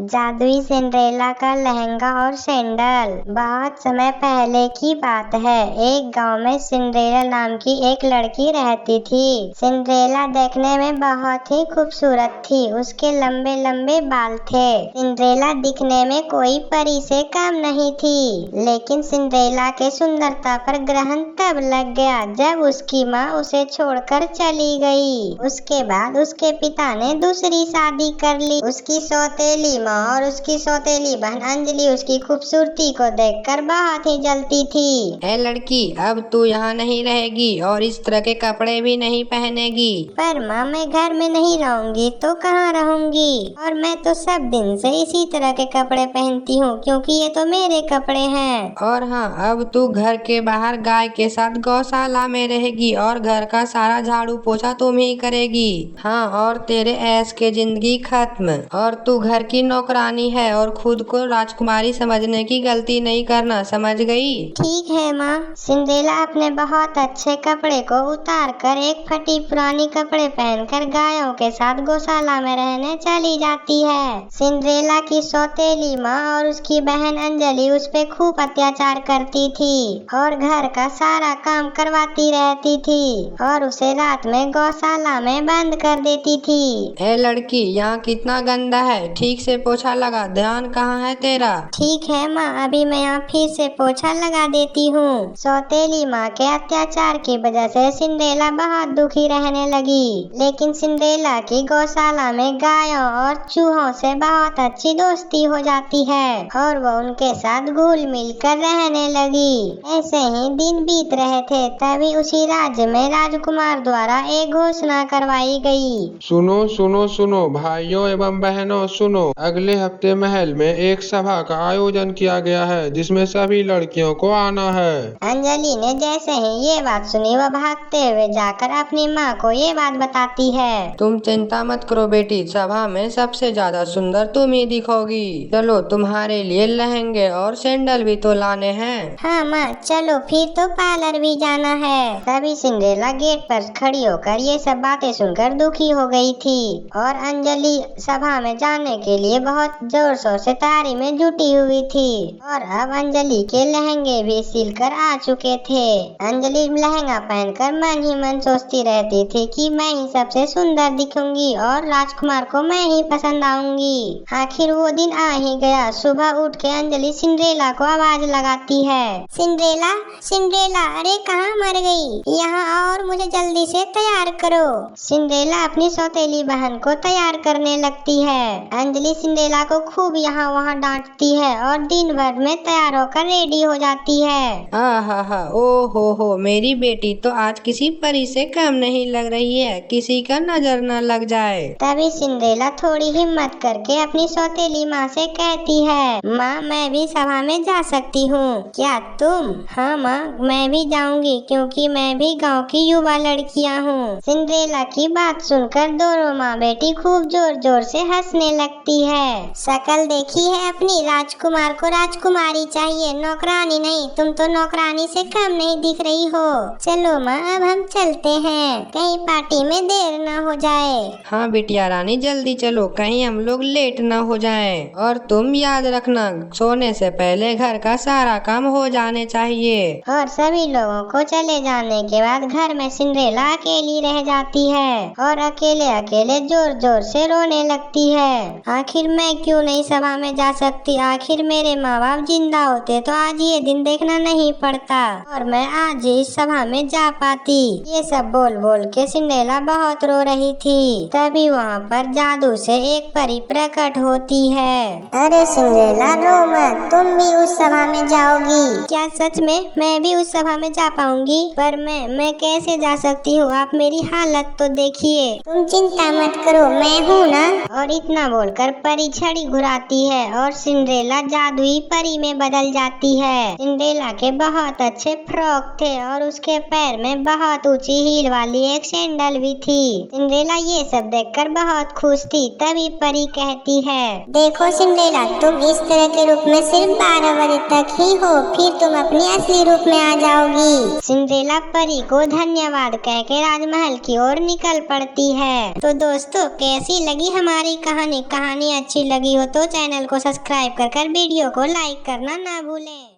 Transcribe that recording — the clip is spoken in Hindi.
जादुई सिंड्रेला का लहंगा और सैंडल। बहुत समय पहले की बात है। एक गांव में सिंड्रेला नाम की एक लड़की रहती थी। सिंड्रेला देखने में बहुत ही खूबसूरत थी। उसके लंबे लंबे बाल थे। सिंड्रेला दिखने में कोई परी से कम नहीं थी। लेकिन सिंड्रेला के सुंदरता पर ग्रहण तब लग गया जब उसकी माँ उसे छोड़कर चली गई। उसके बाद उसके पिता ने दूसरी शादी कर ली। उसकी सौतेली माँ और उसकी सौतेली बहन अंजलि उसकी खूबसूरती को देखकर बहुत ही जलती थी। ए लड़की, अब तू यहाँ नहीं रहेगी और इस तरह के कपड़े भी नहीं पहनेगी। पर माँ, मैं घर में नहीं रहूंगी तो कहाँ रहूंगी? और मैं तो सब दिन से इसी तरह के कपड़े पहनती हूँ क्योंकि ये तो मेरे कपड़े हैं। और हाँ, अब तू घर के बाहर गाय के साथ गौशाला में रहेगी और घर का सारा झाड़ू पोछा तुम ही करेगी। हाँ, और तेरे ऐश के जिंदगी खत्म। और तू घर की नौकरानी है और खुद को राजकुमारी समझने की गलती नहीं करना, समझ गई? ठीक है माँ। सिंड्रेला अपने बहुत अच्छे कपड़े को उतार कर एक फटी पुरानी कपड़े पहनकर गायों के साथ गौशाला में रहने चली जाती है। सिंड्रेला की सौतेली माँ और उसकी बहन अंजलि उस पे खूब अत्याचार करती थी और घर का सारा काम करवाती रहती थी और उसे रात में गौशाला में बंद कर देती थी। ए लड़की, यहाँ कितना गंदा है, ठीक से पोछा लगा। ध्यान कहाँ है तेरा? ठीक है माँ, अभी मैं यहाँ फिर से पोछा लगा देती हूँ। सौतेली माँ के अत्याचार की वजह से सिंड्रेला बहुत दुखी रहने लगी। लेकिन सिंड्रेला की गौशाला में गायों और चूहों से बहुत अच्छी दोस्ती हो जाती है और वो उनके साथ घुल मिल कर रहने लगी। ऐसे ही दिन बीत रहे थे, तभी उसी राज्य में राजकुमार द्वारा एक घोषणा करवाई गई। सुनो सुनो सुनो भाइयों एवं बहनों, सुनो। अगले हफ्ते महल में एक सभा का आयोजन किया गया है जिसमें सभी लड़कियों को आना है। अंजलि ने जैसे ही ये बात सुनी, वह भागते हुए जाकर अपनी माँ को ये बात बताती है। तुम चिंता मत करो बेटी, सभा में सबसे ज्यादा सुंदर तुम ही दिखोगी। चलो, तुम्हारे लिए लहंगे और सैंडल भी तो लाने हैं। हाँ माँ, चलो फिर तो पार्लर भी जाना है। तभी सिंड्रेला गेट पर खड़ी होकर ये सब बातें सुनकर दुखी हो गई थी और अंजलि सभा में जाने के लिए बहुत जोर शोर से तैयारी में जुटी हुई थी। और अब अंजलि के लहंगे भी सिलकर आ चुके थे। अंजलि लहंगा पहनकर मन ही मन सोचती रहती थी कि मैं ही सबसे सुंदर दिखूंगी और राजकुमार को मैं ही पसंद आऊंगी। आखिर वो दिन आ ही गया। सुबह उठ के अंजलि सिंड्रेला को आवाज लगाती है। सिंड्रेला, सिंड्रेला, अरे कहाँ मर गई? यहाँ आओ और मुझे जल्दी से तैयार करो। सिंड्रेला अपनी सौतेली बहन को तैयार करने लगती है। अंजलि सिंड्रेला को खूब यहाँ वहाँ डांटती है और दिन भर में तैयार होकर रेडी हो जाती है। हा, ओ हो, मेरी बेटी तो आज किसी परी से कम नहीं लग रही है, किसी का नजर न लग जाए। तभी सिंड्रेला थोड़ी हिम्मत करके अपनी सौतेली माँ से कहती है, माँ मैं भी सभा में जा सकती हूँ क्या तुम? हाँ माँ, मैं भी जाऊंगी क्योंकि मैं भी गांव की युवा लड़कियाँ हूँ। सिंड्रेला की बात सुनकर दोनों माँ बेटी खूब जोर जोर से हंसने लगती है। शकल देखी है अपनी? राजकुमार को राजकुमारी चाहिए, नौकरानी नहीं। तुम तो नौकरानी से कम नहीं दिख रही हो। चलो माँ, अब हम चलते हैं, कहीं पार्टी में देर न हो जाए। हाँ बिटिया रानी, जल्दी चलो, कहीं हम लोग लेट न हो जाएं। और तुम याद रखना, सोने से पहले घर का सारा काम हो जाने चाहिए। और सभी लोगों को चले जाने के बाद घर में सिंड्रेला अकेली रह जाती है और अकेले अकेले जोर जोर से रोने लगती है। आखिर मैं क्यों नहीं सभा में जा सकती? आखिर मेरे माँ बाप जिंदा होते तो आज ये दिन देखना नहीं पड़ता और मैं आज ही इस सभा में जा पाती। ये सब बोल बोल के सिंड्रेला बहुत रो रही थी। तभी वहाँ पर जादू से एक परी प्रकट होती है। अरे सिंड्रेला, रो मत, तुम भी उस सभा में जाओगी क्या? सच में मैं भी उस सभा में जा पाऊंगी? पर मैं कैसे जा सकती हूँ? आप मेरी हालत तो देखिए। तुम चिंता मत करो, मैं हूँ ना। और इतना बोलकर परी छड़ी घुराती है और सिंड्रेला जादुई परी में बदल जाती है। सिंड्रेला के बहुत अच्छे फ्रॉक थे और उसके पैर में बहुत ऊंची हील वाली एक सैंडल भी थी। सिंड्रेला ये सब देखकर बहुत खुश थी। तभी परी कहती है, देखो सिंड्रेला, तुम इस तरह के रूप में सिर्फ 12 बजे तक ही हो, फिर तुम अपनी असली रूप में आ जाओगी। सिंड्रेला परी को धन्यवाद कह के राजमहल की ओर निकल पड़ती है। तो दोस्तों, कैसी लगी हमारी कहानी? कहानी अच्छी अच्छी लगी हो तो चैनल को सब्सक्राइब कर वीडियो को लाइक करना ना भूलें।